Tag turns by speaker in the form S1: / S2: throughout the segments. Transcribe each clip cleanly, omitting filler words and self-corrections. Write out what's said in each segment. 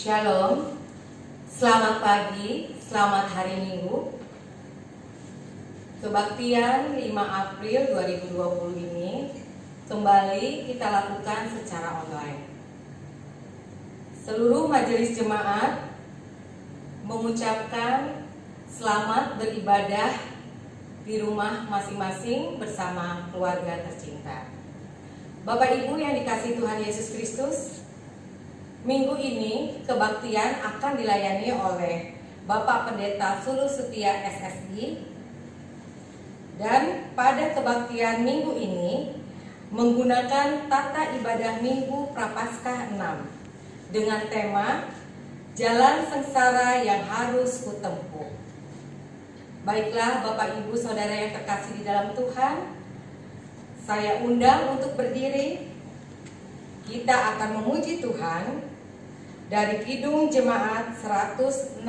S1: Shalom, selamat pagi, selamat hari Minggu. Kebaktian 5 April 2020 ini kembali kita lakukan secara online. Seluruh majelis jemaat mengucapkan selamat beribadah di rumah masing-masing bersama keluarga tercinta. Bapak Ibu yang dikasihi Tuhan Yesus Kristus, minggu ini kebaktian akan dilayani oleh Bapak Pendeta Sulu Setia SSI, dan pada kebaktian minggu ini menggunakan tata ibadah Minggu Prapaskah 6 dengan tema Jalan Sengsara yang Harus Kutempuh. Baiklah Bapak Ibu Saudara yang terkasih di dalam Tuhan, saya undang untuk berdiri. Kita akan memuji Tuhan dari Kidung Jemaat 162.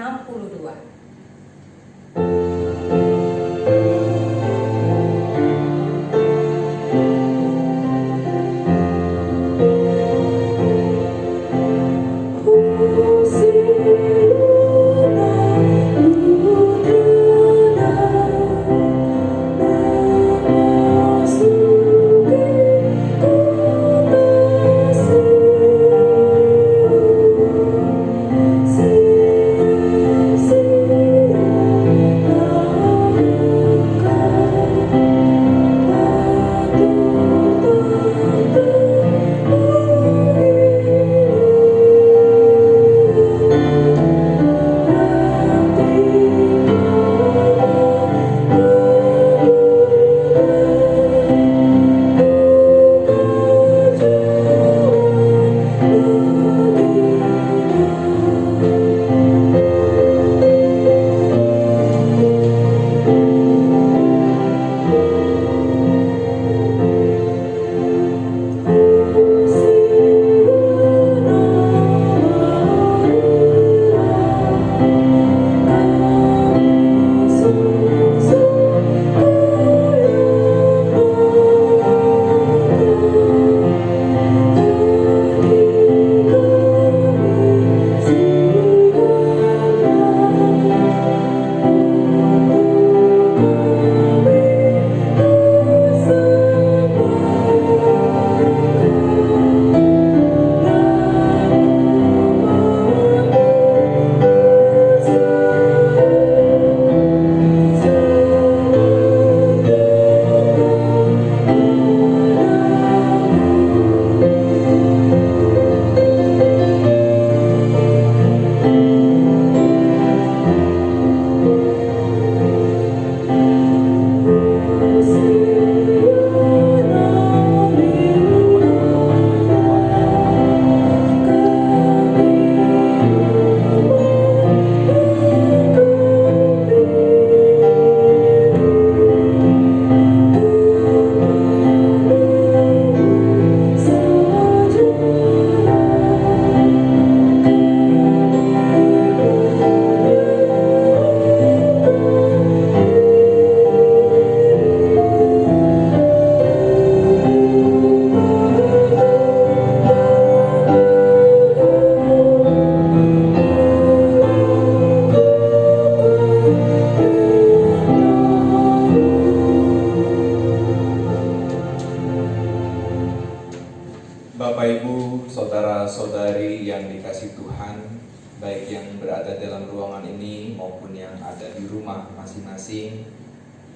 S2: Bapak Ibu, saudara-saudari yang dikasihi Tuhan, baik yang berada dalam ruangan ini maupun yang ada di rumah masing-masing,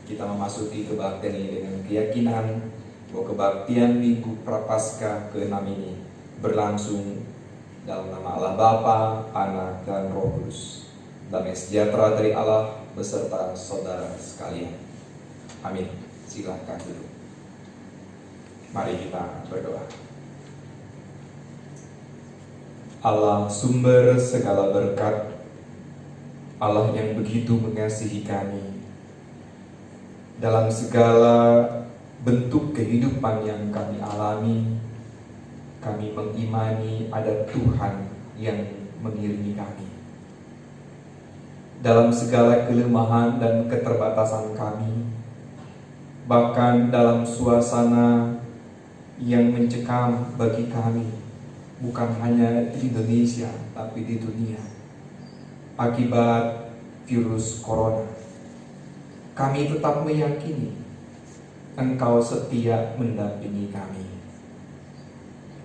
S2: kita memasuki kebaktian ini dengan keyakinan bahwa kebaktian Minggu Prapaskah ke-6 ini berlangsung dalam nama Allah Bapa, Anak, dan Roh Kudus. Damai sejahtera dari Allah beserta saudara sekalian. Amin. Silakan duduk. Mari kita berdoa. Allah sumber segala berkat, Allah yang begitu mengasihi kami. Dalam segala bentuk kehidupan yang kami alami, kami mengimani ada Tuhan yang mengiringi kami. Dalam segala kelemahan dan keterbatasan kami, bahkan dalam suasana yang mencekam bagi kami, bukan hanya di Indonesia, tapi di dunia, akibat virus corona. Kami tetap meyakini Engkau setia mendampingi kami.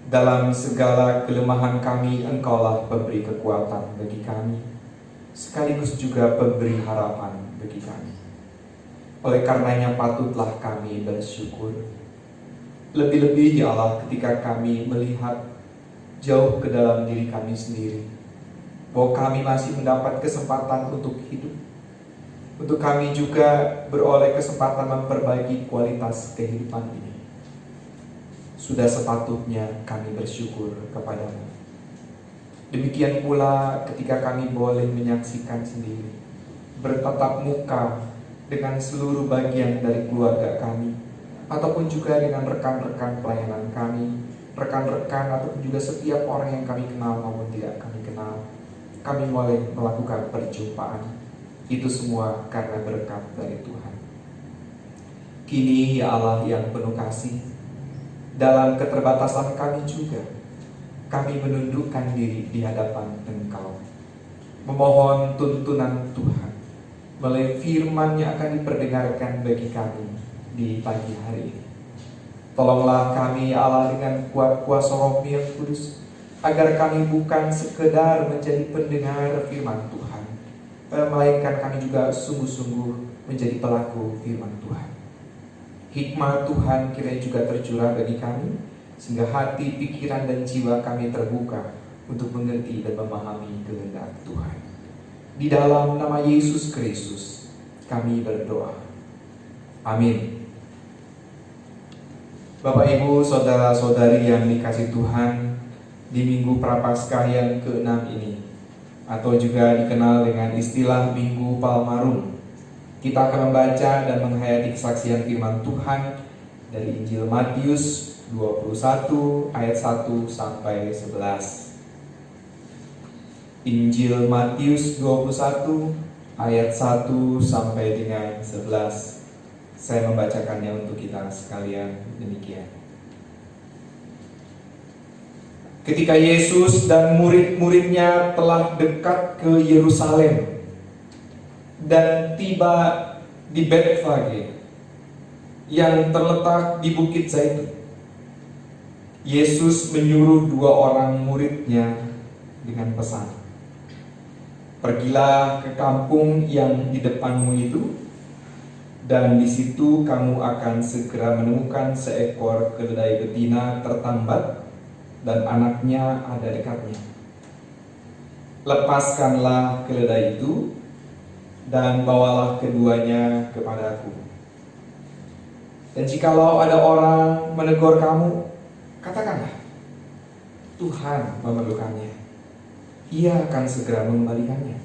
S2: Dalam segala kelemahan kami, Engkaulah pemberi kekuatan bagi kami, sekaligus juga pemberi harapan bagi kami. Oleh karenanya patutlah kami bersyukur. Lebih-lebih ya Allah, ketika kami melihat jauh ke dalam diri kami sendiri, bahwa kami masih mendapat kesempatan untuk hidup, untuk kami juga beroleh kesempatan memperbaiki kualitas kehidupan ini. Sudah sepatutnya kami bersyukur kepadamu. Demikian pula ketika kami boleh menyaksikan sendiri, bertatap muka dengan seluruh bagian dari keluarga kami, ataupun juga dengan rekan-rekan pelayanan kami, rekan-rekan ataupun juga setiap orang yang kami kenal maupun tidak kami kenal, kami boleh melakukan perjumpaan. Itu semua karena berkat dari Tuhan. Kini ya Allah yang penuh kasih, dalam keterbatasan kami juga, kami menundukkan diri di hadapan Engkau, memohon tuntunan Tuhan melalui firman yang akan diperdengarkan bagi kami di pagi hari ini. Tolonglah kami ya Allah dengan kuat kuasa Roh-Mu yang kudus, agar kami bukan sekedar menjadi pendengar firman Tuhan, melainkan kami juga sungguh-sungguh menjadi pelaku firman Tuhan. Hikmat Tuhan kiranya juga tercurah bagi kami, sehingga hati, pikiran, dan jiwa kami terbuka untuk mengerti dan memahami kehendak Tuhan. Di dalam nama Yesus Kristus kami berdoa. Amin. Bapak, Ibu, saudara-saudari yang dikasihi Tuhan, di Minggu Prapaskah yang ke-6 ini, atau juga dikenal dengan istilah Minggu Palmarum, kita akan membaca dan menghayati kesaksian firman Tuhan dari Injil Matius 21 ayat 1 sampai 11. Injil Matius 21 ayat 1 sampai dengan 11. Saya membacakannya untuk kita sekalian demikian. Ketika Yesus dan murid-muridnya telah dekat ke Yerusalem dan tiba di Betfage yang terletak di Bukit Zaitun, Yesus menyuruh 2 orang muridnya dengan pesan, "Pergilah ke kampung yang di depanmu itu, dan di situ kamu akan segera menemukan seekor keledai betina tertambat dan anaknya ada dekatnya. Lepaskanlah keledai itu dan bawalah keduanya kepadaku. Dan jikalau ada orang menegur kamu, katakanlah, Tuhan memerlukannya. Ia akan segera mengembalikannya."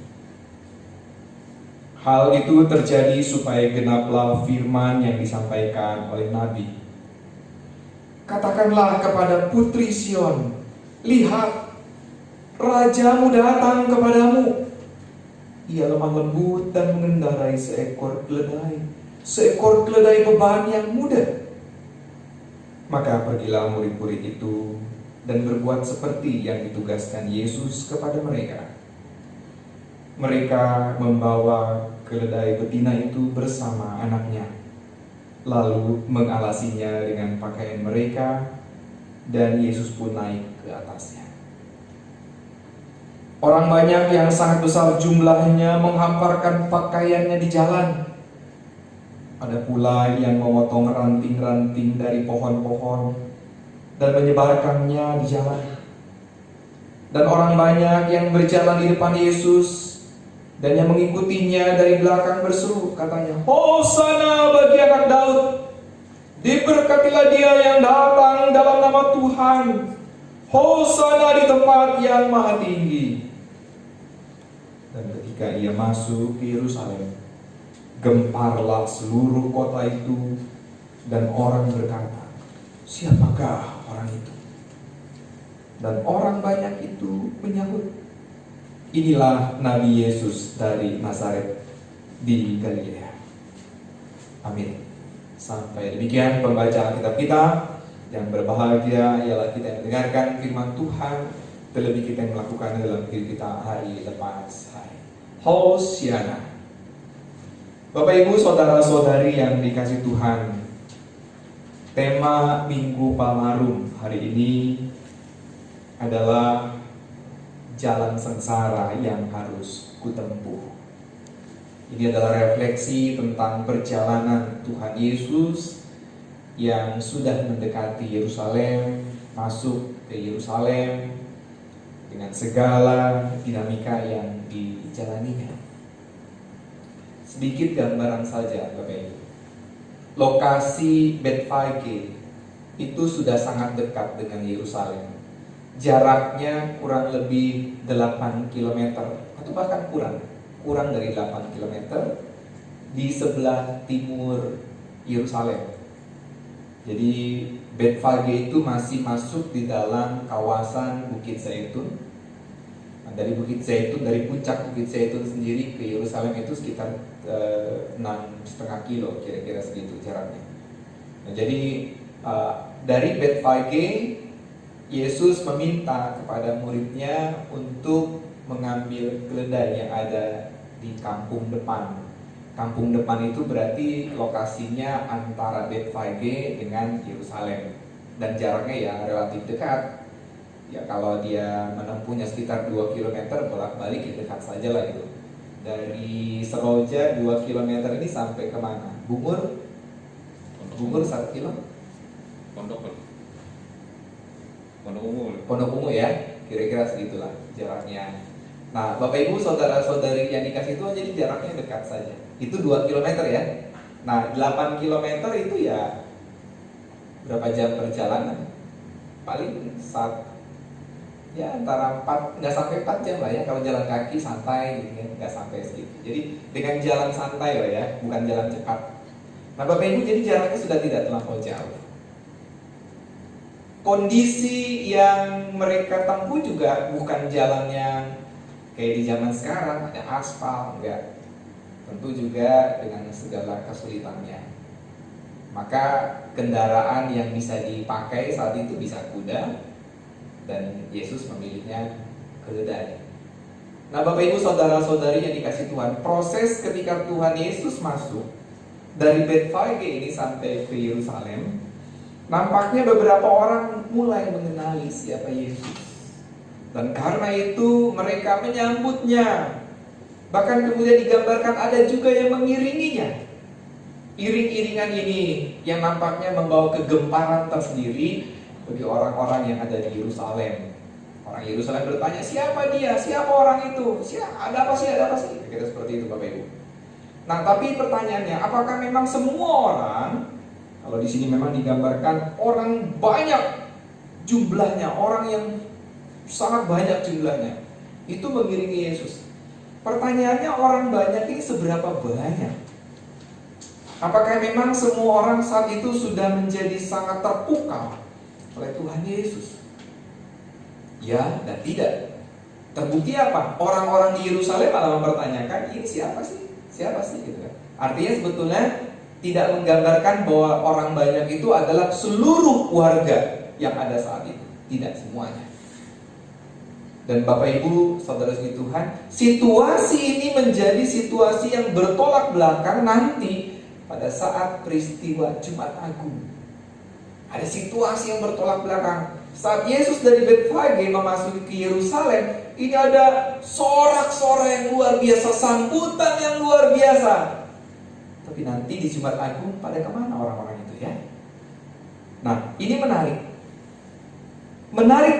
S2: Hal itu terjadi supaya genaplah firman yang disampaikan oleh Nabi. "Katakanlah kepada putri Sion, lihat, rajamu datang kepadamu. Ia lemah lembut dan mengendarai seekor keledai beban yang muda." Maka pergilah murid-murid itu dan berbuat seperti yang ditugaskan Yesus kepada mereka. Mereka membawa keledai betina itu bersama anaknya, lalu mengalasinya dengan pakaian mereka, dan Yesus pun naik ke atasnya. Orang banyak yang sangat besar jumlahnya menghamparkan pakaiannya di jalan. Ada pula yang memotong ranting-ranting dari pohon-pohon dan menyebarkannya di jalan. Dan orang banyak yang berjalan di depan Yesus dan yang mengikutinya dari belakang berseru, katanya, "Hosana bagi anak Daud, diberkatilah dia yang datang dalam nama Tuhan, Hosana di tempat yang maha tinggi." Dan ketika ia masuk ke Yerusalem, gemparlah seluruh kota itu, dan orang berkata, "Siapakah orang itu?" Dan orang banyak itu menyahut, "Inilah Nabi Yesus dari Nazaret di Galilea." Amin. Sampai demikian pembacaan kitab kita. Yang berbahagia ialah kita yang mendengarkan firman Tuhan, terlebih kita yang melakukannya dalam hidup kita hari lepas hari. Hosiana. Bapak Ibu, saudara-saudari yang dikasih Tuhan, tema Minggu Palmarum hari ini adalah jalan sengsara yang harus kutempuh. Ini adalah refleksi tentang perjalanan Tuhan Yesus yang sudah mendekati Yerusalem, masuk ke Yerusalem dengan segala dinamika yang dijalaninya. Sedikit gambaran saja, Bapak Ibu. Lokasi Betfage itu sudah sangat dekat dengan Yerusalem. Jaraknya kurang lebih 8 km atau bahkan kurang dari 8 km di sebelah timur Yerusalem. Jadi Betfage itu masih masuk di dalam kawasan Bukit Zaitun. Nah, dari Bukit Zaitun, dari puncak Bukit Zaitun sendiri ke Yerusalem itu sekitar 6,5 kilo, kira-kira segitu jaraknya. Nah, jadi dari Betfage, Yesus meminta kepada muridnya untuk mengambil keledai yang ada di kampung depan. Kampung depan itu berarti lokasinya antara Betfage dengan Yerusalem, dan jaraknya ya relatif dekat. Ya kalau dia menempuhnya sekitar 2 km bolak-balik ya dekat saja lah itu. Dari Seroja 2 km ini sampai kemana? Bungur 1 kilo? Pondok Ungu ya, kira-kira segitulah jaraknya. Nah, Bapak Ibu, saudara-saudari yang dikasih Tuhan, jadi jaraknya dekat saja. Itu 2 km ya. Nah, 8 km itu ya berapa jam perjalanan? Paling antara 4, nggak sampai 4 jam lah ya. Kalau jalan kaki santai gitu ya, nggak sampai segitu. Jadi dengan jalan santai lah ya, bukan jalan cepat. Nah, Bapak Ibu, jadi jaraknya sudah tidak terlampau jauh. Kondisi yang mereka tempuh juga bukan jalan yang kayak di zaman sekarang, ada aspal, enggak. Tentu juga dengan segala kesulitannya. Maka kendaraan yang bisa dipakai saat itu bisa kuda, dan Yesus memilihnya keledai. Nah, Bapak Ibu, saudara-saudari yang dikasih Tuhan, proses ketika Tuhan Yesus masuk dari Betfage ini sampai ke Yerusalem, nampaknya beberapa orang mulai mengenali siapa Yesus. Dan karena itu mereka menyambutnya. Bahkan kemudian digambarkan ada juga yang mengiringinya. Iring-iringan ini yang nampaknya membawa kegemparan tersendiri bagi orang-orang yang ada di Yerusalem. Orang Yerusalem bertanya, siapa dia? Siapa orang itu? Ada apa sih? Kira-kira seperti itu, Bapak Ibu. Nah, tapi pertanyaannya, apakah memang semua orang, kalau di sini memang digambarkan orang banyak jumlahnya, orang yang sangat banyak jumlahnya, itu mengiringi Yesus. Pertanyaannya, orang banyak ini seberapa banyak? Apakah memang semua orang saat itu sudah menjadi sangat terpukau oleh Tuhan Yesus? Ya dan tidak. Terbukti apa? Orang-orang di Yerusalem malah mempertanyakan, ini siapa sih? Siapa sih? Gitu kan. Artinya sebetulnya tidak menggambarkan bahwa orang banyak itu adalah seluruh warga yang ada saat itu. Tidak semuanya. Dan Bapak Ibu, saudara-saudari Tuhan, situasi ini menjadi situasi yang bertolak belakang nanti pada saat peristiwa Jumat Agung. Ada situasi yang bertolak belakang. Saat Yesus dari Betfage memasuki ke Yerusalem, ini ada sorak-sorai yang luar biasa, sambutan yang luar biasa. Tapi nanti di Jumat Agung pada kemana orang-orang itu ya? Nah, ini menarik. Menarik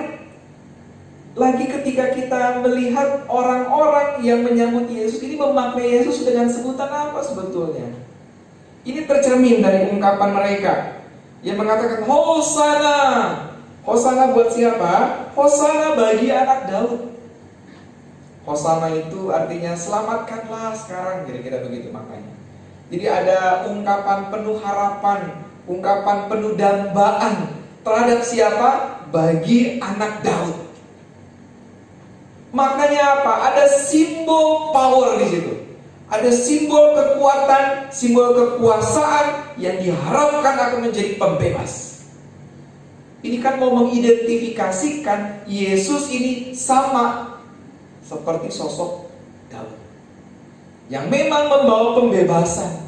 S2: lagi ketika kita melihat orang-orang yang menyambut Yesus ini memaknai Yesus dengan sebutan apa sebetulnya? Ini tercermin dari ungkapan mereka yang mengatakan Hosana. Hosana buat siapa? Hosana bagi anak Daud. Hosana itu artinya selamatkanlah sekarang, kira-kira begitu maknanya. Jadi ada ungkapan penuh harapan, ungkapan penuh dambaan terhadap siapa? Bagi anak Daud. Maknanya apa? Ada simbol power di situ. Ada simbol kekuatan, simbol kekuasaan yang diharapkan akan menjadi pembebas. Ini kan mau mengidentifikasikan Yesus ini sama seperti sosok Daud, yang memang membawa pembebasan.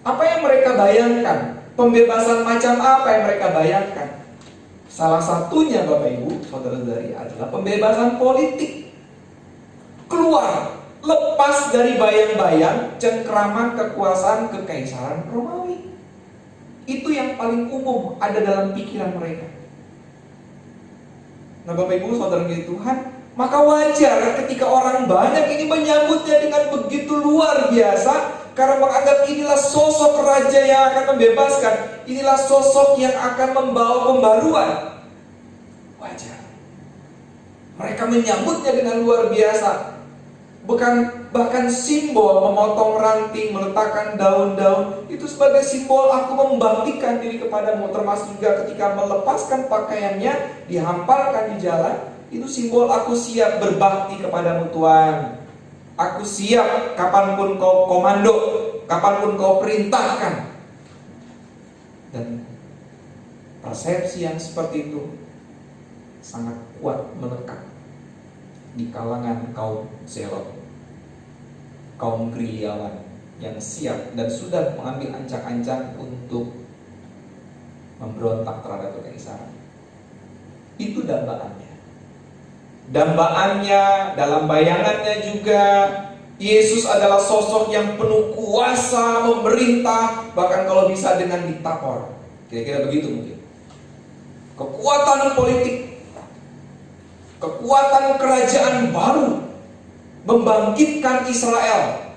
S2: Apa yang mereka bayangkan? Pembebasan macam apa yang mereka bayangkan? Salah satunya Bapak Ibu, saudara-saudari, adalah pembebasan politik. Keluar, lepas dari bayang-bayang cengkraman kekuasaan kekaisaran Romawi. Itu yang paling umum ada dalam pikiran mereka. Nah Bapak Ibu, saudara Tuhan, maka wajar ketika orang banyak ini menyambutnya dengan begitu luar biasa, karena menganggap inilah sosok raja yang akan membebaskan, inilah sosok yang akan membawa pembaruan. Wajar. Mereka menyambutnya dengan luar biasa. Bahkan simbol memotong ranting, meletakkan daun-daun, itu sebagai simbol aku membangkitkan diri kepadamu. Termasuk juga ketika melepaskan pakaiannya, dihamparkan di jalan, itu simbol aku siap berbakti kepadamu Tuhan. Aku siap kapanpun kau komando, kapanpun kau perintahkan. Dan persepsi yang seperti itu sangat kuat melekat di kalangan kaum Zelot, kaum gerilyawan yang siap dan sudah mengambil ancang-ancang untuk memberontak terhadap kekaisaran. Itu dambaannya. Dambaannya, dalam bayangannya juga Yesus adalah sosok yang penuh kuasa, memerintah, bahkan kalau bisa dengan diktator. Kira-kira begitu mungkin. Kekuatan politik, kekuatan kerajaan baru membangkitkan Israel.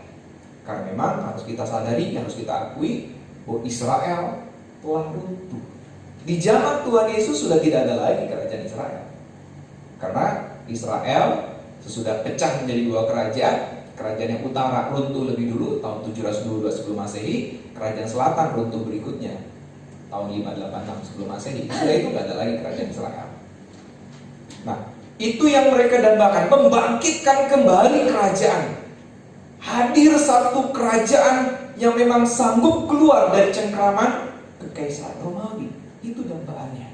S2: Karena memang harus kita sadari, harus kita akui bahwa Israel telah runtuh. Di zaman Tuhan Yesus sudah tidak ada lagi kerajaan Israel. Karena Israel sesudah pecah menjadi dua kerajaan. Kerajaan yang utara runtuh lebih dulu tahun 712 sebelum Masehi, kerajaan selatan runtuh berikutnya tahun 586 sebelum Masehi. Sudah itu tidak ada lagi kerajaan Israel. Nah, itu yang mereka dambakan, membangkitkan kembali kerajaan. Hadir satu kerajaan yang memang sanggup keluar dari cengkraman kekaisaran Romawi. Itu dambaannya.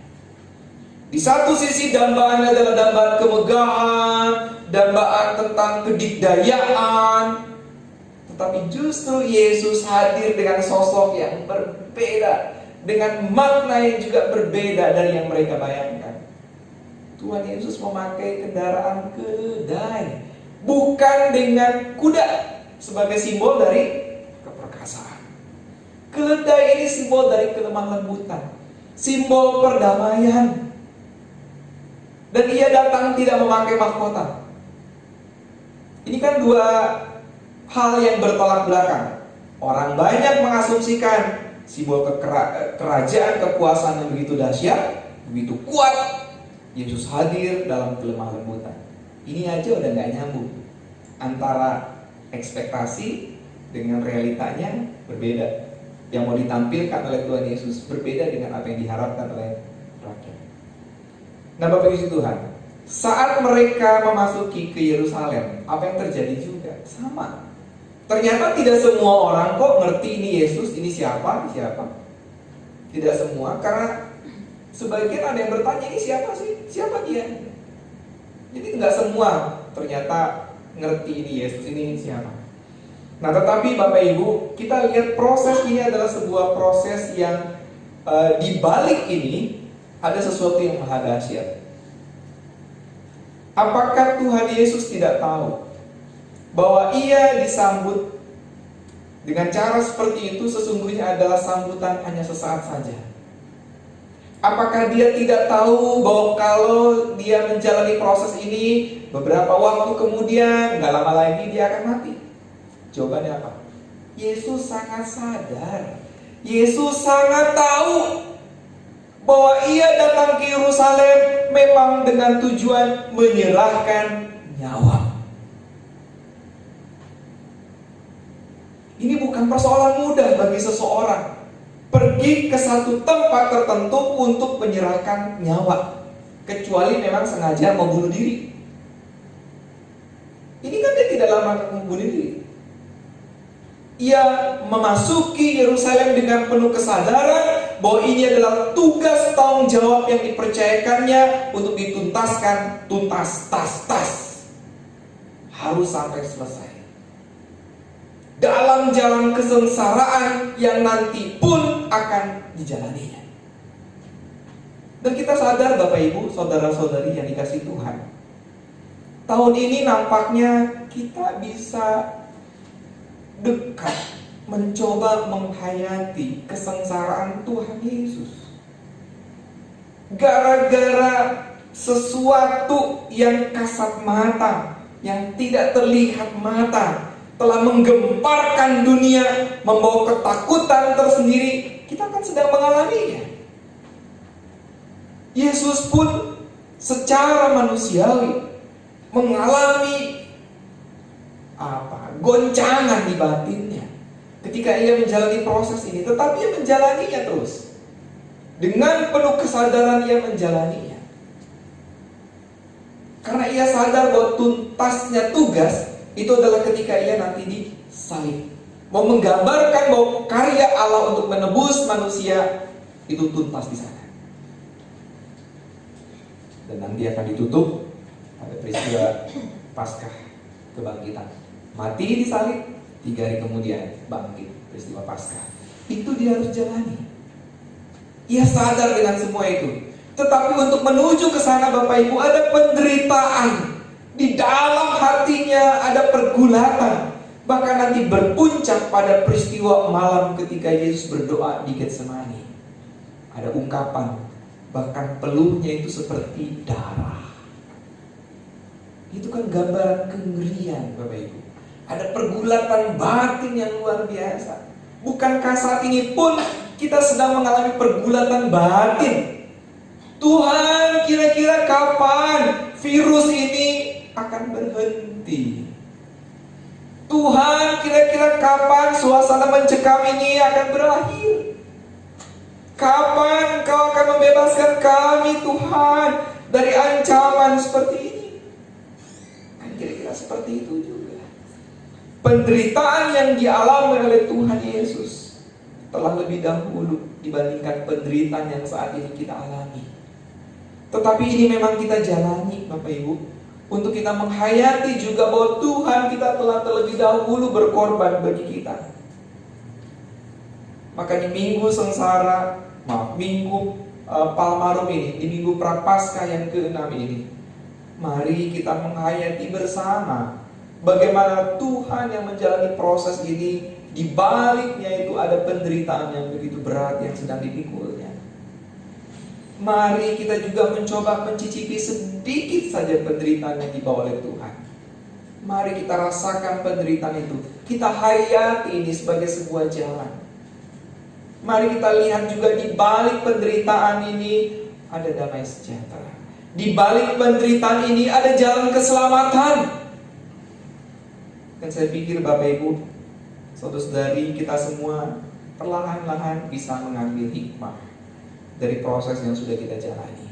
S2: Di satu sisi dambaan adalah dambaan kemegahan, dambaan tentang kedikdayaan. Tetapi justru Yesus hadir dengan sosok yang berbeda, dengan makna yang juga berbeda dari yang mereka bayangkan. Tuhan Yesus memakai kendaraan keledai, bukan dengan kuda sebagai simbol dari keperkasaan. Keledai ini simbol dari kelemah lembutan, simbol perdamaian. Dan ia datang tidak memakai mahkota. Ini kan dua hal yang bertolak belakang. Orang banyak mengasumsikan simbol kerajaan, kekuasaan yang begitu dahsyat, begitu kuat, Yesus hadir dalam kelemah lembutan. Ini aja udah gak nyambung. Antara ekspektasi dengan realitanya berbeda. Yang mau ditampilkan oleh Tuhan Yesus berbeda dengan apa yang diharapkan oleh rakyat. Nah Bapak Ibu Tuhan, saat mereka memasuki ke Yerusalem, apa yang terjadi juga sama. Ternyata tidak semua orang kok ngerti ini Yesus, ini siapa. Tidak semua, karena sebagian ada yang bertanya, ini siapa sih? Siapa dia? Jadi nggak semua ternyata ngerti ini Yesus, ini siapa. Nah tetapi Bapak Ibu, kita lihat proses ini adalah sebuah proses yang di balik ini ada sesuatu yang maha dahsyat. Apakah Tuhan Yesus tidak tahu bahwa ia disambut dengan cara seperti itu sesungguhnya adalah sambutan hanya sesaat saja? Apakah dia tidak tahu bahwa kalau dia menjalani proses ini beberapa waktu kemudian, gak lama lagi dia akan mati? Jawabannya apa? Yesus sangat sadar. Yesus sangat tahu bahwa ia datang ke Yerusalem memang dengan tujuan menyerahkan nyawa. Ini bukan persoalan mudah bagi seseorang pergi ke satu tempat tertentu untuk menyerahkan nyawa, kecuali memang sengaja mau bunuh diri. Ini kan dia tidak lama membunuh diri. Ia memasuki Yerusalem dengan penuh kesadaran bahwa ini adalah tugas tanggung jawab yang dipercayakannya untuk dituntaskan, tuntas, tas. Harus sampai selesai. Dalam jalan kesengsaraan yang nanti pun akan dijalaninya. Dan kita sadar Bapak Ibu, saudara-saudari yang dikasihi Tuhan, tahun ini nampaknya kita bisa dekat mencoba menghayati kesengsaraan Tuhan Yesus. Gara-gara sesuatu yang kasat mata, yang tidak terlihat mata, telah menggemparkan dunia, membawa ketakutan tersendiri, kita kan sedang mengalaminya. Yesus pun secara manusiawi mengalami goncangan di batinnya ketika ia menjalani proses ini, tetapi ia menjalaninya terus dengan penuh kesadaran. Ia menjalaninya karena ia sadar bahwa tuntasnya tugas itu adalah ketika ia nanti disalib, mau menggambarkan bahwa karya Allah untuk menebus manusia itu tuntas di sana. Dan nanti akan ditutup pada peristiwa Paskah kebangkitan. Mati disalib, 3 hari kemudian bangkit, peristiwa Paskah. Itu dia harus jalani. Ia sadar dengan semua itu. Tetapi untuk menuju ke sana Bapak Ibu, ada penderitaan. Di dalam hatinya ada pergulatan. Bahkan nanti berpuncak pada peristiwa malam ketika Yesus berdoa di Getsemani. Ada ungkapan, bahkan peluhnya itu seperti darah. Itu kan gambaran kengerian Bapak Ibu. Ada pergulatan batin yang luar biasa. Bukankah saat ini pun kita sedang mengalami pergulatan batin? Tuhan, kira-kira kapan virus ini akan berhenti? Tuhan, kira-kira kapan suasana mencekam ini akan berakhir? Kapan Engkau akan membebaskan kami Tuhan dari ancaman seperti ini? Kan kira-kira seperti itu juga. Penderitaan yang dialami oleh Tuhan Yesus telah lebih dahulu dibandingkan penderitaan yang saat ini kita alami. Tetapi ini memang kita jalani Bapak Ibu, untuk kita menghayati juga bahwa Tuhan kita telah terlebih dahulu berkorban bagi kita. Maka di minggu sengsara, minggu Palmarum ini, di minggu Prapaskah yang ke-6 ini, mari kita menghayati bersama bagaimana Tuhan yang menjalani proses ini. Di baliknya itu ada penderitaan yang begitu berat yang sedang dipikulnya. Mari kita juga mencoba mencicipi sedikit saja penderitaan yang dibawa oleh Tuhan. Mari kita rasakan penderitaan itu. Kita hayati ini sebagai sebuah jalan. Mari kita lihat juga di balik penderitaan ini ada damai sejahtera. Di balik penderitaan ini ada jalan keselamatan. Dan saya pikir Bapak Ibu, saudara-saudari, kita semua perlahan-lahan bisa mengambil hikmah dari proses yang sudah kita jalani.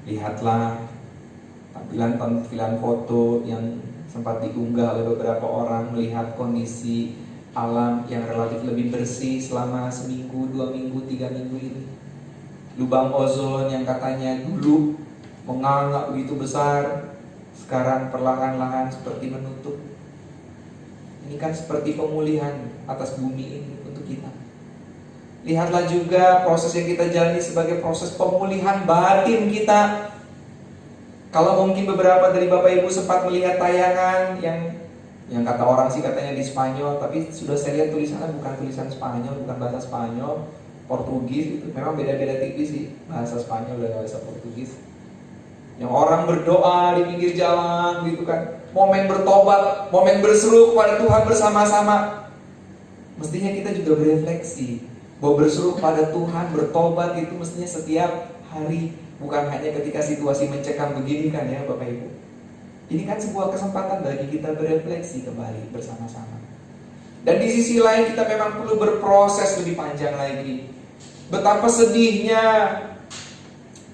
S2: Lihatlah tampilan foto yang sempat diunggah oleh beberapa orang, melihat kondisi alam yang relatif lebih bersih selama seminggu, 2 minggu, 3 minggu ini. Lubang ozon yang katanya dulu menganga begitu besar, sekarang perlahan-lahan seperti menutup. Ini kan seperti pemulihan atas bumi ini untuk kita. Lihatlah juga proses yang kita jalani sebagai proses pemulihan batin kita. Kalau mungkin beberapa dari Bapak Ibu sempat melihat tayangan yang kata orang sih katanya di Spanyol, tapi sudah saya lihat tulisannya bukan tulisan Spanyol, bukan bahasa Spanyol, Portugis itu. Memang beda-beda tipis sih bahasa Spanyol dan bahasa Portugis. Yang orang berdoa di pinggir jalan gitu kan, momen bertobat, momen berseru kepada Tuhan bersama-sama. Mestinya kita juga berefleksi bahwa berseru kepada Tuhan, bertobat itu mestinya setiap hari, bukan hanya ketika situasi mencekam begini kan ya Bapak Ibu. Ini kan sebuah kesempatan bagi kita berefleksi kembali bersama-sama. Dan di sisi lain kita memang perlu berproses lebih panjang lagi. Betapa sedihnya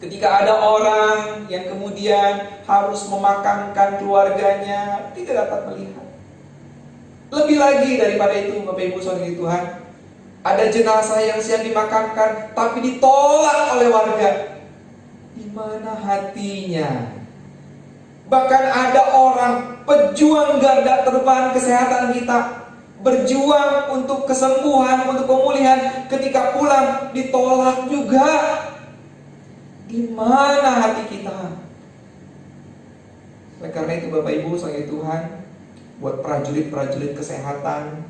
S2: ketika ada orang yang kemudian harus memakamkan keluarganya, tidak dapat melihat. Lebih lagi daripada itu Bapak Ibu saudari Tuhan, Ada jenazah yang siap dimakamkan tapi ditolak oleh warga. Di mana hatinya? Bahkan ada orang pejuang garda terdepan kesehatan kita, berjuang untuk kesembuhan, untuk pemulihan, ketika pulang ditolak juga. Di mana hati kita? Oleh karena itu Bapak Ibu sebagai Tuhan, buat prajurit-prajurit kesehatan,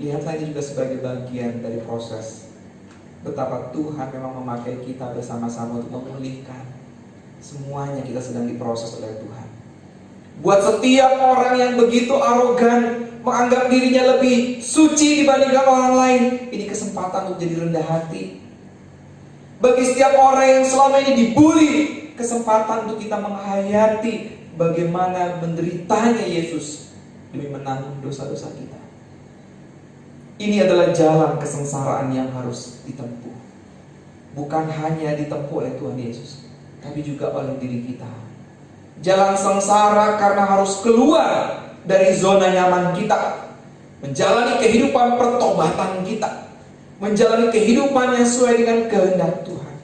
S2: lihatlah ini juga sebagai bagian dari proses betapa Tuhan memang memakai kita bersama-sama untuk memulihkan. Semuanya kita sedang diproses oleh Tuhan. Buat setiap orang yang begitu arogan, menganggap dirinya lebih suci dibandingkan orang lain, ini kesempatan untuk jadi rendah hati. Bagi setiap orang yang selama ini dibully, kesempatan untuk kita menghayati bagaimana menderitanya Yesus demi menanggung dosa-dosa kita. Ini adalah jalan kesengsaraan yang harus ditempuh. Bukan hanya ditempuh oleh Tuhan Yesus, tapi juga oleh diri kita. Jalan sengsara karena harus keluar dari zona nyaman kita, menjalani kehidupan pertobatan kita, menjalani kehidupan yang sesuai dengan kehendak Tuhan.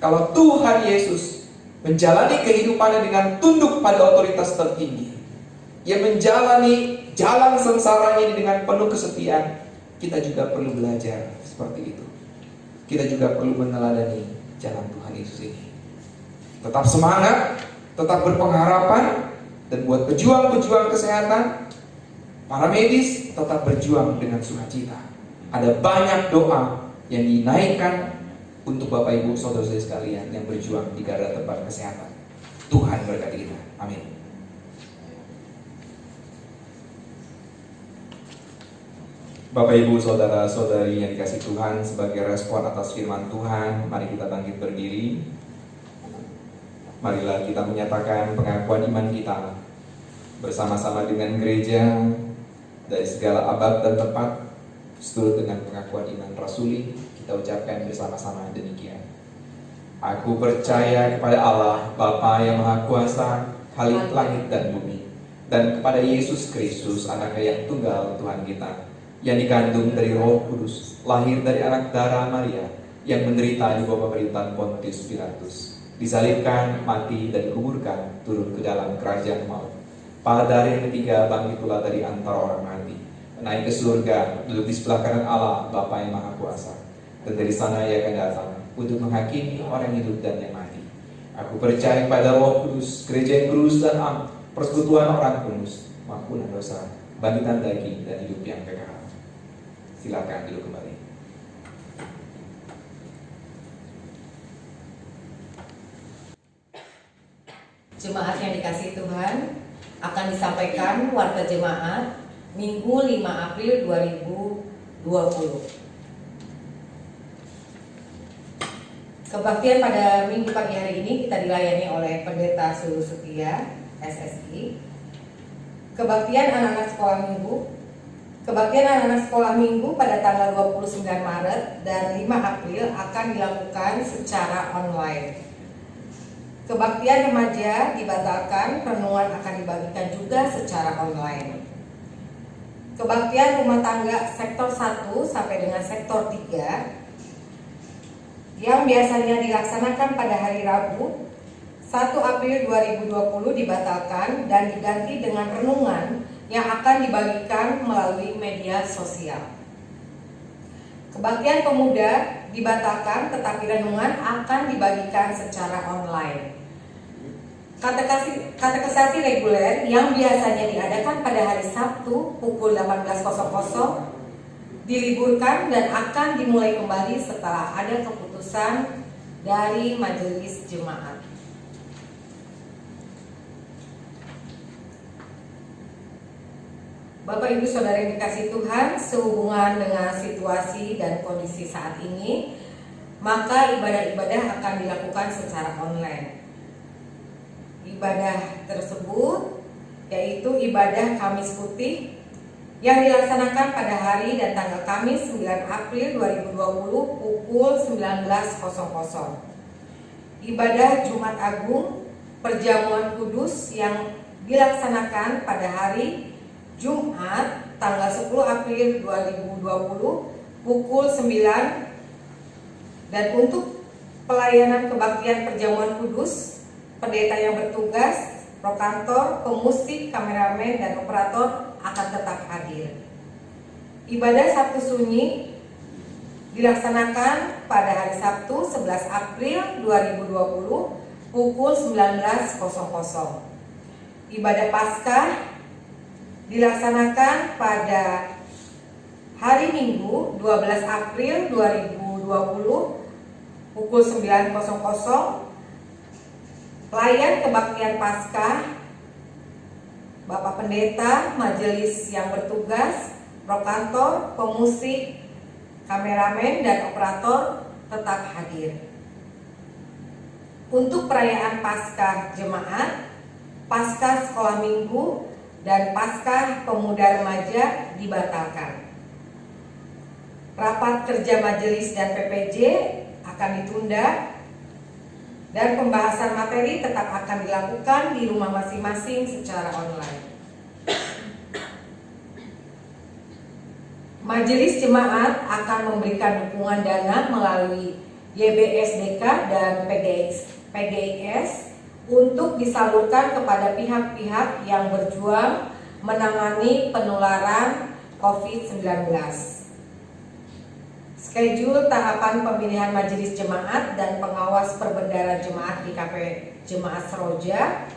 S2: Kalau Tuhan Yesus menjalani kehidupannya dengan tunduk pada otoritas tertinggi, Ia menjalani jalan sengsaranya dengan penuh kesetiaan, kita juga perlu belajar seperti itu. Kita juga perlu meneladani jalan Tuhan Yesus ini. Tetap semangat, tetap berpengharapan, dan buat pejuang-pejuang kesehatan, para medis tetap berjuang dengan sukacita. Ada banyak doa yang dinaikkan untuk Bapak Ibu saudara-saudari sekalian yang berjuang di garda terdepan kesehatan. Tuhan berkati kita. Amin. Bapak Ibu saudara-saudari yang dikasih Tuhan, sebagai respon atas firman Tuhan, mari kita bangkit berdiri. Marilah kita menyatakan pengakuan iman kita bersama-sama dengan gereja dari segala abad dan tempat, seturut dengan pengakuan iman rasuli. Kita ucapkan bersama-sama demikian. Aku percaya kepada Allah Bapa yang Maha Kuasa, Khalik langit dan bumi, dan kepada Yesus Kristus, Anaknya yang tunggal Tuhan kita, yang dikandung dari Roh Kudus, lahir dari anak darah Maria, yang menderita di bawah pemerintahan Pontius Pilatus, disalibkan, mati, dan dikuburkan, turun ke dalam kerajaan maut. Pada hari yang ketiga bangkit pula dari antara orang mati, naik ke surga, duduk di sebelah kanan Allah Bapa yang Maha Kuasa, dan dari sana Ia akan datang untuk menghakimi orang hidup dan yang mati. Aku percaya pada Roh Kudus, gereja yang kudus dan am, persekutuan orang kudus, pengampunan dosa, bangkitan daging, dan hidup yang kekal. Silakan duduk kembali.
S1: Jemaat yang dikasihi Tuhan, akan disampaikan warta jemaat Minggu 5 April 2020. Kebaktian pada Minggu pagi hari ini kita dilayani oleh Pendeta Sulu Setia, SSI. Kebaktian anak-anak sekolah minggu. Kebaktian anak-anak sekolah minggu pada tanggal 29 Maret dan 5 April akan dilakukan secara online. Kebaktian remaja dibatalkan, renungan akan dibagikan juga secara online. Kebaktian rumah tangga sektor 1 sampai dengan sektor 3 yang biasanya dilaksanakan pada hari Rabu 1 April 2020 dibatalkan dan diganti dengan renungan yang akan dibagikan melalui media sosial. Kebaktian pemuda dibatalkan tetapi renungan akan dibagikan secara online. Katekisasi reguler yang biasanya diadakan pada hari Sabtu pukul 18.00 diliburkan dan akan dimulai kembali setelah ada keputusan dari majelis jemaat. Bapak Ibu Saudara yang dikasihi Tuhan, sehubungan dengan situasi dan kondisi saat ini, maka ibadah-ibadah akan dilakukan secara online. Ibadah tersebut yaitu ibadah Kamis Putih yang dilaksanakan pada hari dan tanggal Kamis 9 April 2020 pukul 19.00. Ibadah Jumat Agung Perjamuan Kudus yang dilaksanakan pada hari Jumat tanggal 10 April 2020 pukul 9. Dan untuk pelayanan kebaktian perjamuan kudus, pendeta yang bertugas, prokantor, pemusik, kameramen, dan operator akan tetap hadir. Ibadah Sabtu Sunyi dilaksanakan pada hari Sabtu 11 April 2020 pukul 19.00. Ibadah Paskah dilaksanakan pada hari Minggu 12 April 2020 pukul 9.00. Pelayan kebaktian Paskah, Bapak Pendeta, majelis yang bertugas, prokantor, pemusik, kameramen, dan operator tetap hadir. Untuk perayaan Paskah jemaat, Paskah sekolah minggu, dan Paskah pemuda remaja dibatalkan. Rapat kerja majelis dan PPJ akan ditunda, dan pembahasan materi tetap akan dilakukan di rumah masing-masing secara online. Majelis jemaat akan memberikan dukungan dana melalui YBSDK dan PGIS untuk disalurkan kepada pihak-pihak yang berjuang menangani penularan COVID-19. Schedule tahapan pemilihan majelis jemaat dan pengawas perbendara jemaat di KP Jemaat Seroja.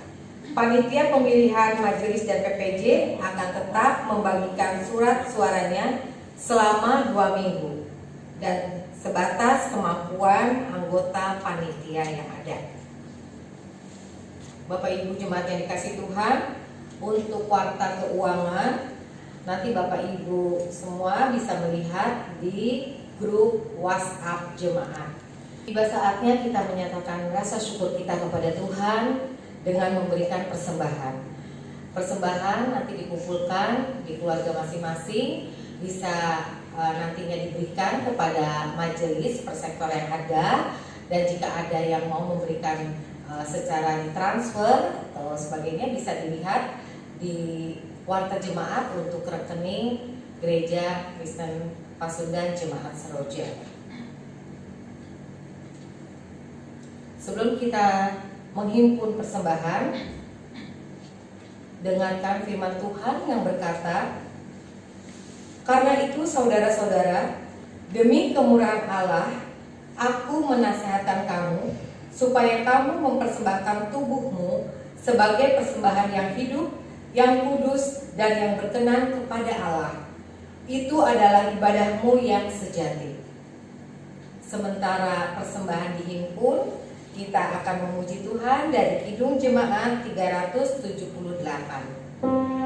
S1: Panitia pemilihan majelis dan PPJ akan tetap membagikan surat suaranya selama 2 minggu dan sebatas kemampuan anggota panitia yang ada. Bapak Ibu jemaat yang dikasihi Tuhan, untuk warta keuangan nanti Bapak Ibu semua bisa melihat di grup WhatsApp jemaat. Tiba saatnya kita menyatakan rasa syukur kita kepada Tuhan dengan memberikan persembahan. Persembahan nanti dikumpulkan di keluarga masing-masing, bisa nantinya diberikan kepada majelis per sektor yang ada, dan jika ada yang mau memberikan secara transfer atau sebagainya bisa dilihat di warta jemaat untuk rekening Gereja Kristen Pasundan Jemaat Seroja. Sebelum kita menghimpun persembahan, dengarkan firman Tuhan yang berkata, "Karena itu saudara-saudara, demi kemurahan Allah, aku menasihatkan kamu supaya kamu mempersembahkan tubuhmu sebagai persembahan yang hidup, yang kudus, dan yang berkenan kepada Allah. Itu adalah ibadahmu yang sejati." Sementara persembahan dihimpun, kita akan memuji Tuhan dari Kidung Jemaat 378.
S3: Jangan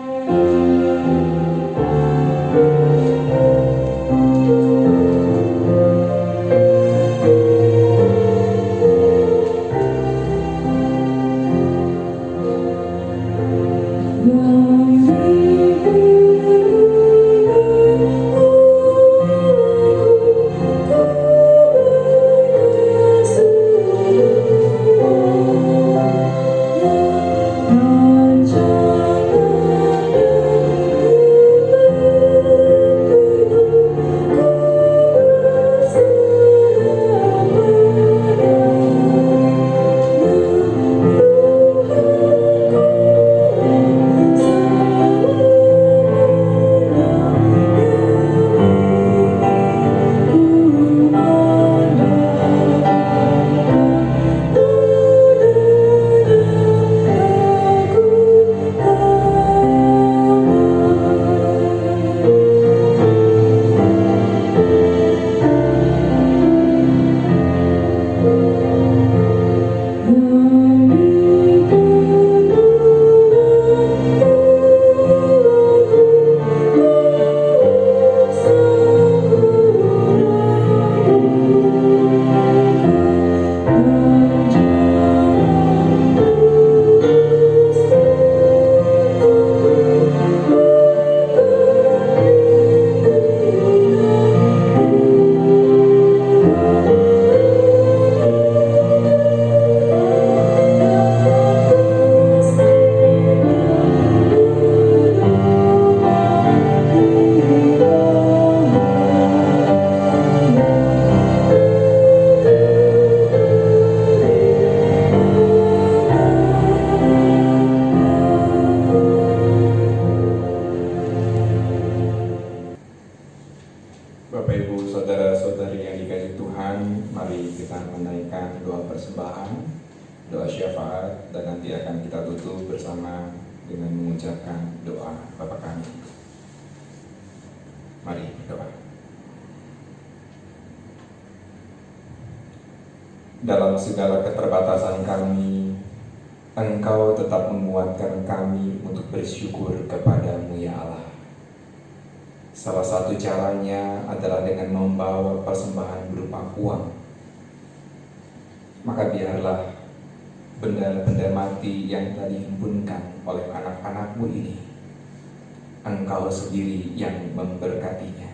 S2: berdoa dan nanti akan kita tutup bersama dengan mengucapkan doa Bapa kami. Mari berdoa. Dalam segala keterbatasan kami, Engkau tetap menguatkan kami untuk bersyukur kepadamu ya Allah. Salah satu caranya adalah dengan membawa persembahan berupa uang. Maka biarlah benda-benda mati yang telah dihimpunkan oleh anak-anakmu ini, Engkau sendiri yang memberkatinya,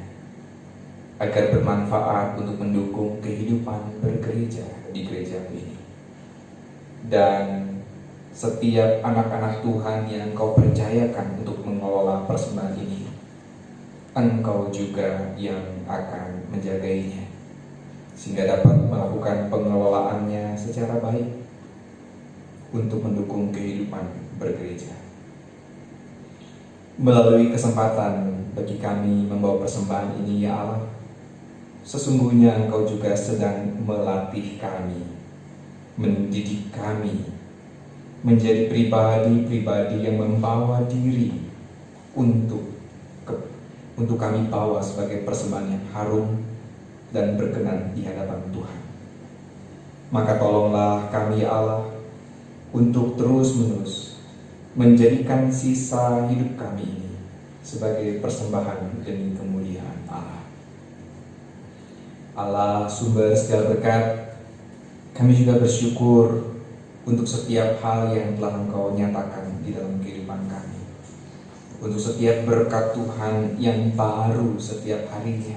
S2: agar bermanfaat untuk mendukung kehidupan bergereja di gerejamu ini. Dan setiap anak-anak Tuhan yang Engkau percayakan untuk mengelola persembahan ini, Engkau juga yang akan menjagainya, sehingga dapat melakukan pengelolaannya secara baik untuk mendukung kehidupan bergereja. Melalui kesempatan bagi kami membawa persembahan ini ya Allah, sesungguhnya Engkau juga sedang melatih kami, mendidik kami menjadi pribadi-pribadi yang membawa diri untuk kami bawa sebagai persembahan yang harum dan berkenan di hadapan Tuhan. Maka tolonglah kami ya Allah untuk terus-menerus menjadikan sisa hidup kami ini sebagai persembahan demi kemuliaan Allah. Allah sumber segala berkat, kami juga bersyukur untuk setiap hal yang telah Engkau nyatakan di dalam kehidupan kami, untuk setiap berkat Tuhan yang baru setiap harinya.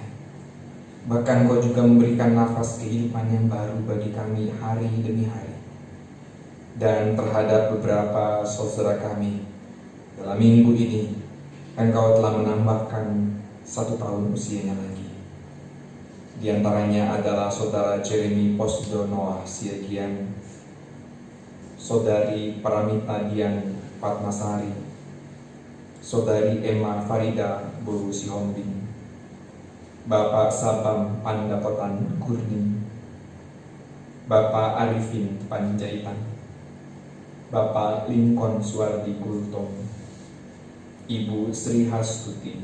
S2: Bahkan Engkau juga memberikan nafas kehidupan yang baru bagi kami hari demi hari. Dan terhadap beberapa saudara kami dalam minggu ini, Engkau telah menambahkan 1 tahun usianya lagi. Di antaranya adalah saudara Jeremy Posdo Noah Siagian, saudari Paramita Dian Fatmasari, saudari Emma Farida Boru Sihombing, Bapak Sabam Pandapotan Kurni, Bapak Arifin Panjaitan, Bapak Lincoln Suwardi Gultong, Ibu Sri Hastuti,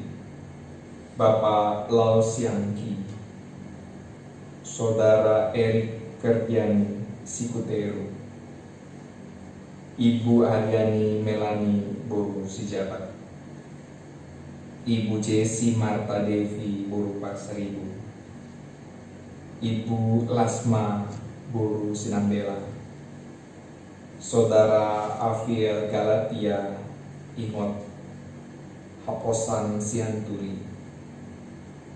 S2: Bapak Lau Siangki, saudara Erik Kerdian Sikutero, Ibu Aryani Melani Boru Sijabat, Ibu Jesi Marta Devi Boru Pasaribu, Ibu Lasma Boru Sinambela, saudara Afiel Galatia Imot Haposan Sianturi,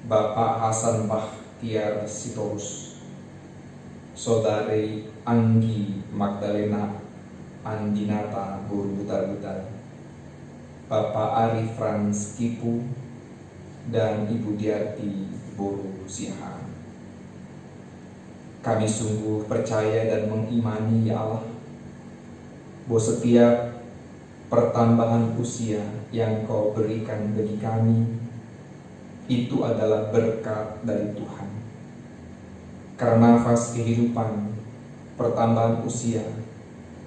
S2: Bapak Hasan Bahtiar Sitorus, saudari Anggi Magdalena Andinata Boru Butar-Butar, Bapak Ari Frans Kipu, dan Ibu Diarti Boru Siahaan. Kami sungguh percaya dan mengimani ya Allah, bahwa setiap pertambahan usia yang Kau berikan bagi kami itu adalah berkat dari Tuhan. Karena nafas kehidupan, pertambahan usia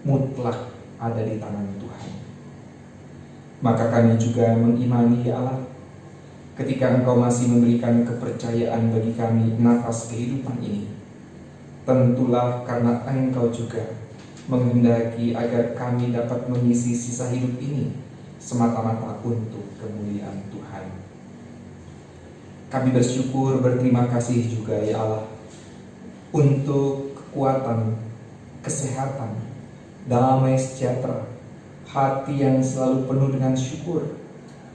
S2: mutlak ada di tangan Tuhan. Maka kami juga mengimani ya Allah, ketika Engkau masih memberikan kepercayaan bagi kami nafas kehidupan ini, tentulah karena Engkau juga menghendaki agar kami dapat mengisi sisa hidup ini semata-mata untuk kemuliaan Tuhan. Kami bersyukur, berterima kasih juga ya Allah untuk kekuatan, kesehatan, damai sejahtera, hati yang selalu penuh dengan syukur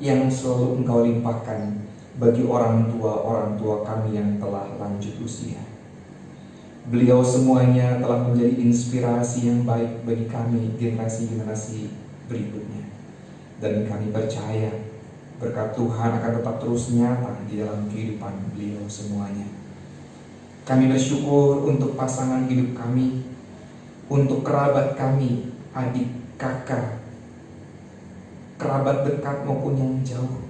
S2: yang selalu Engkau limpahkan bagi orang tua kami yang telah lanjut usia. Beliau semuanya telah menjadi inspirasi yang baik bagi kami generasi-generasi berikutnya. Dan kami percaya berkat Tuhan akan tetap terus nyata di dalam kehidupan beliau semuanya. Kami bersyukur untuk pasangan hidup kami, untuk kerabat kami, adik, kakak, kerabat dekat maupun yang jauh.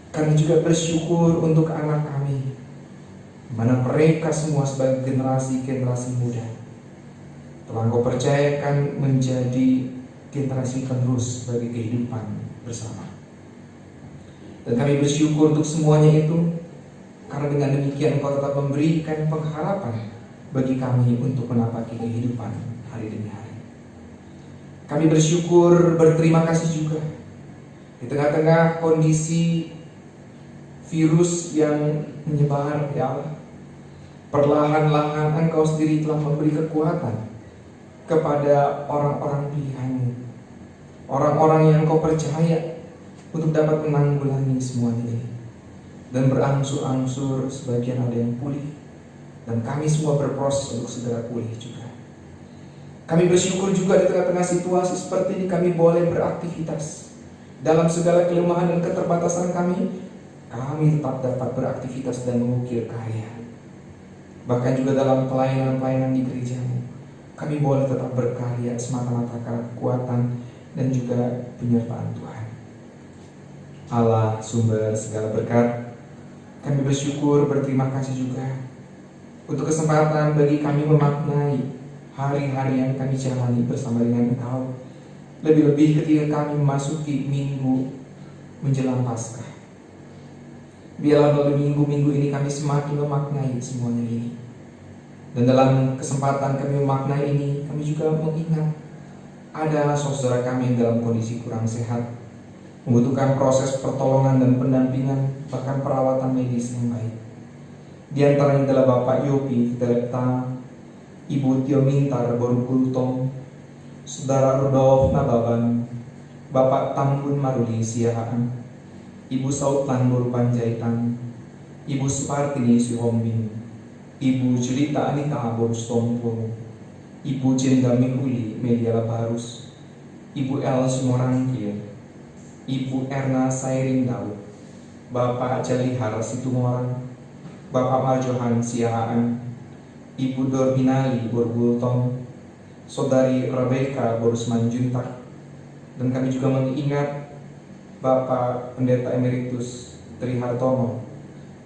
S2: Kami juga bersyukur untuk anak kami, mana mereka semua sebagai generasi-generasi muda
S3: telah Engkau percayakan menjadi generasi penerus bagi kehidupan bersama. Dan kami bersyukur untuk semuanya itu, karena dengan demikian Engkau tetap memberikan pengharapan bagi kami untuk menapaki kehidupan hari demi hari. Kami bersyukur, berterima kasih juga di tengah-tengah kondisi virus yang menyebar, ya Allah, perlahan-lahan Engkau sendiri telah memberi kekuatan kepada orang-orang pilihan-Mu, orang-orang yang Engkau percaya untuk dapat menanggulangi semuanya ini. Dan berangsur-angsur sebagian ada yang pulih, dan kami semua berproses untuk segera pulih juga. Kami bersyukur juga di tengah-tengah situasi seperti ini kami boleh beraktivitas. Dalam segala kelemahan dan keterbatasan kami tetap dapat beraktivitas dan mengukir karya. Bahkan juga dalam pelayanan-pelayanan di gereja-Mu, kami boleh tetap berkarya semata-mata karena kekuatan dan juga penyertaan Tuhan. Allah sumber segala berkat, kami bersyukur, berterima kasih juga untuk kesempatan bagi kami memaknai hari-hari yang kami jalani bersama dengan Engkau. Lebih-lebih ketika kami memasuki minggu menjelang Paskah. Biarlah melalui minggu-minggu ini kami semakin memaknai semuanya ini. Dan dalam kesempatan kami memaknai ini, kami juga mengingat ada saudara kami yang dalam kondisi kurang sehat, membutuhkan proses pertolongan dan pendampingan, bahkan perawatan medis yang baik. Di antaranya adalah Bapak Yopi Telepta, Ibu Tio Mintar Borugultong, Saudara Rudolf Nababan, Bapak Tambun Maruli Siahaan, Ibu Sautlan Borupanjaitan, Ibu Supartini Sihombing, Ibu Julita Anita Borustompo, Ibu Jenda Minguli Mediala Barus, Ibu El Sumorangkir, Ibu Erna Sairin Daud, Bapak Jalihar Situmorang, Bapak Marjohan Siahaan, Ibu Dorminali Borgultong, Saudari Rebecca Borusman Juntak, dan kami juga mengingat Bapak Pendeta Emeritus Tri Hartono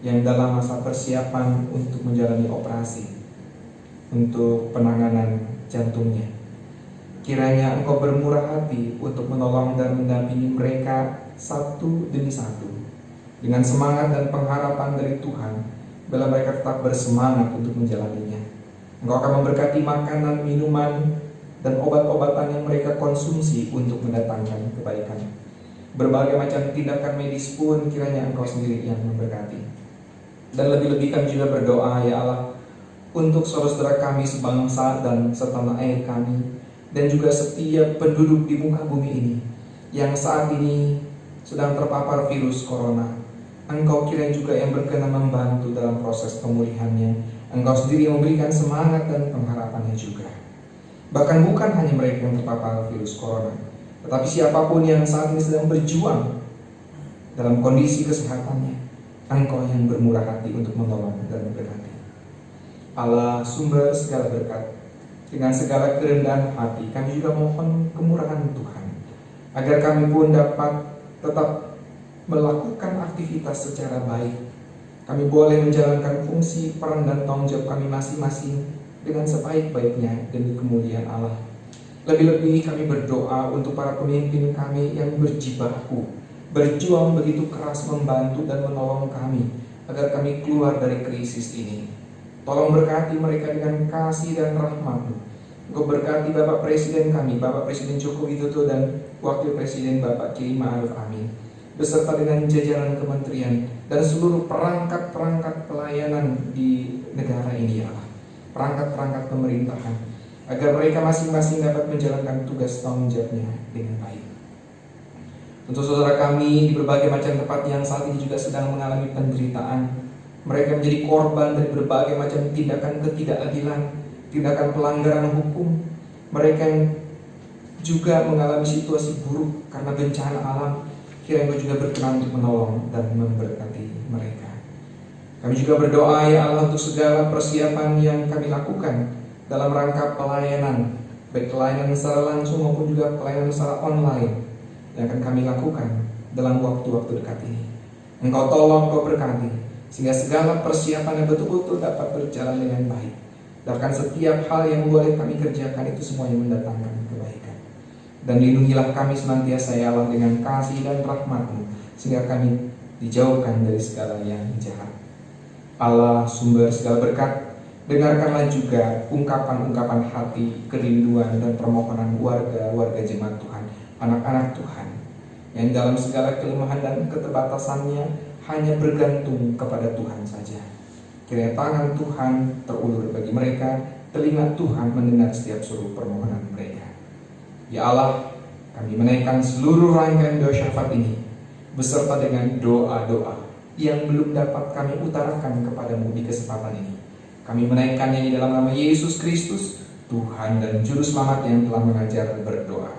S3: yang dalam masa persiapan untuk menjalani operasi untuk penanganan jantungnya. Kiranya Engkau bermurah hati untuk menolong dan mendampingi mereka satu demi satu dengan semangat dan pengharapan dari Tuhan, bila mereka tetap bersemangat untuk menjalaninya. Engkau akan memberkati makanan, minuman, dan obat-obatan yang mereka konsumsi untuk mendatangkan kebaikan. Berbagai macam tindakan medis pun kiranya Engkau sendiri yang memberkati. Dan lebih-lebih kami juga berdoa, ya Allah, untuk saudara-saudara kami sebangsa dan setanah air kami, dan juga setiap penduduk di muka bumi ini yang saat ini sedang terpapar virus corona. Engkau kiranya juga yang berkenan membantu dalam proses pemulihannya. Engkau sendiri yang memberikan semangat dan pengharapannya juga. Bahkan bukan hanya mereka yang terpapar virus corona, tetapi siapapun yang saat ini sedang berjuang dalam kondisi kesehatannya, Engkau yang bermurah hati untuk menolong dan memberkati. Allah sumber segala berkat, dengan segala kerendahan hati kami juga mohon kemurahan Tuhan, agar kami pun dapat tetap melakukan aktivitas secara baik. Kami boleh menjalankan fungsi, peran, dan tanggung jawab kami masing-masing dengan sebaik-baiknya demi kemuliaan Allah. Lebih-lebih kami berdoa untuk para pemimpin kami yang berjibaku, berjuang begitu keras membantu dan menolong kami agar kami keluar dari krisis ini. Tolong berkati mereka dengan kasih dan rahmat-Mu. Engkau berkati Bapak Presiden kami, Bapak Presiden Joko Widodo, dan Wakil Presiden Bapak Kiai Ma'ruf Amin, beserta dengan jajaran kementerian dan seluruh perangkat-perangkat pelayanan di negara ini, ya Allah, perangkat-perangkat pemerintahan, agar mereka masing-masing dapat menjalankan tugas tanggung jawabnya dengan baik. Untuk saudara kami di berbagai macam tempat yang saat ini juga sedang mengalami penderitaan, mereka menjadi korban dari berbagai macam tindakan ketidakadilan, tindakan pelanggaran hukum. Mereka yang juga mengalami situasi buruk karena bencana alam, kiranya Engkau juga berkenan untuk menolong dan memberkati mereka. Kami juga berdoa, ya Allah, untuk segala persiapan yang kami lakukan dalam rangka pelayanan, baik pelayanan secara langsung maupun juga pelayanan secara online yang akan kami lakukan dalam waktu-waktu dekat ini. Engkau tolong, Engkau berkati, sehingga segala persiapan yang betul-betul dapat berjalan dengan baik. Bahkan setiap hal yang boleh kami kerjakan itu semuanya mendatangkan kebaikan. Dan lindungilah kami senantiasa ya Allah dengan kasih dan rahmat-Mu, sehingga kami dijauhkan dari segala yang jahat. Allah sumber segala berkat, dengarkanlah juga ungkapan-ungkapan hati, kerinduan dan permohonan warga jemaat Tuhan, anak-anak Tuhan, yang dalam segala kelemahan dan keterbatasannya hanya bergantung kepada Tuhan saja. Kiranya tangan Tuhan terulur bagi mereka, telinga Tuhan mendengar setiap seru permohonan mereka. Ya Allah, kami menaikkan seluruh rangkaian doa syafaat ini, beserta dengan doa-doa yang belum dapat kami utarakan kepadamu di kesempatan ini. Kami menaikkannya di dalam nama Yesus Kristus, Tuhan dan Juru Selamat yang telah mengajar berdoa.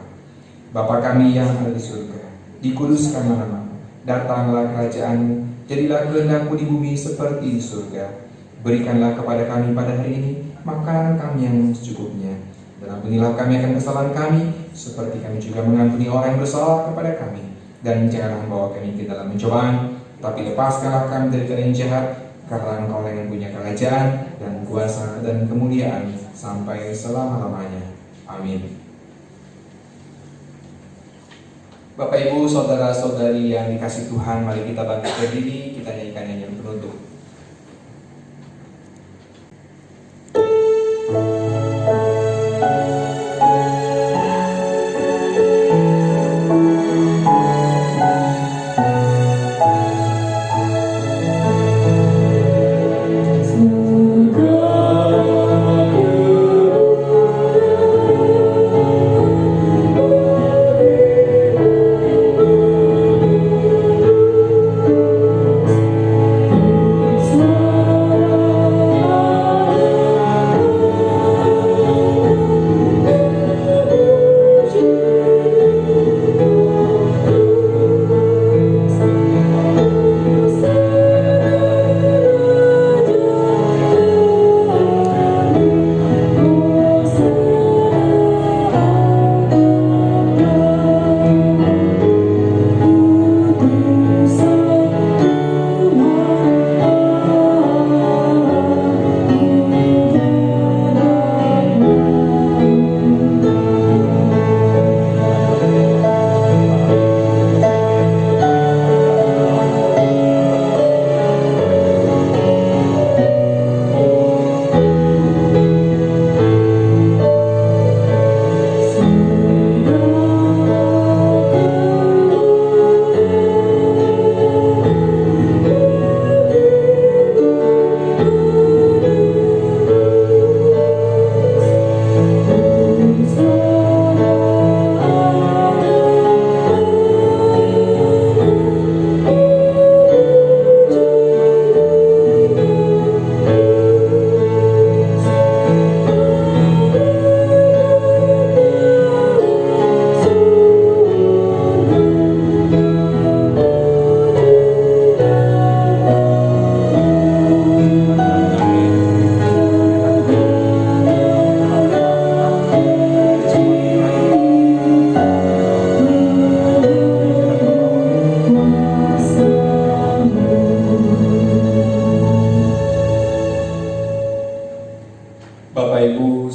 S3: Bapa kami yang ada di surga, dikuduskanlah nama-Mu, datanglah kerajaan-Mu, jadilah kehendak-Mu di bumi seperti di surga. Berikanlah kepada kami pada hari ini makanan kami yang secukupnya, dan ampunilah kami akan kesalahan kami, seperti kami juga mengampuni orang yang bersalah kepada kami. Dan janganlah membawa kami ke dalam pencobaan, tapi lepaskanlah kami dari yang jahat, karena Engkau yang punya kerajaan dan kuasa dan kemuliaan sampai selama-lamanya. Amin. Bapak, Ibu, saudara-saudari yang dikasihi Tuhan, mari kita bangkit berdiri, kita nyanyikan nyanyian penutup.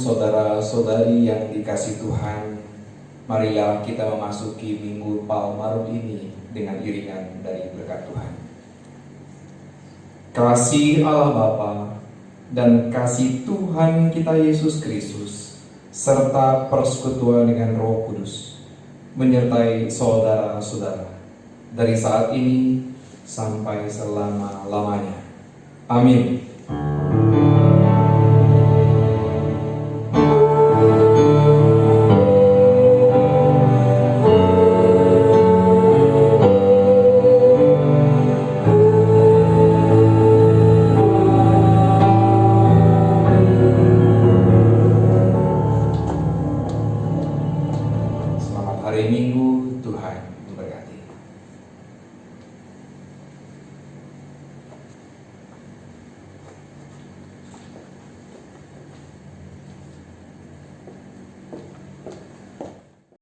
S3: saudara-saudari yang dikasihi Tuhan, marilah kita memasuki Minggu Palmarum ini dengan iringan dari berkat Tuhan. Kasih Allah Bapa dan kasih Tuhan kita Yesus Kristus serta persekutuan dengan Roh Kudus menyertai saudara-saudara dari saat ini sampai selama-lamanya. Amin. Selamat hari Minggu Tuhan.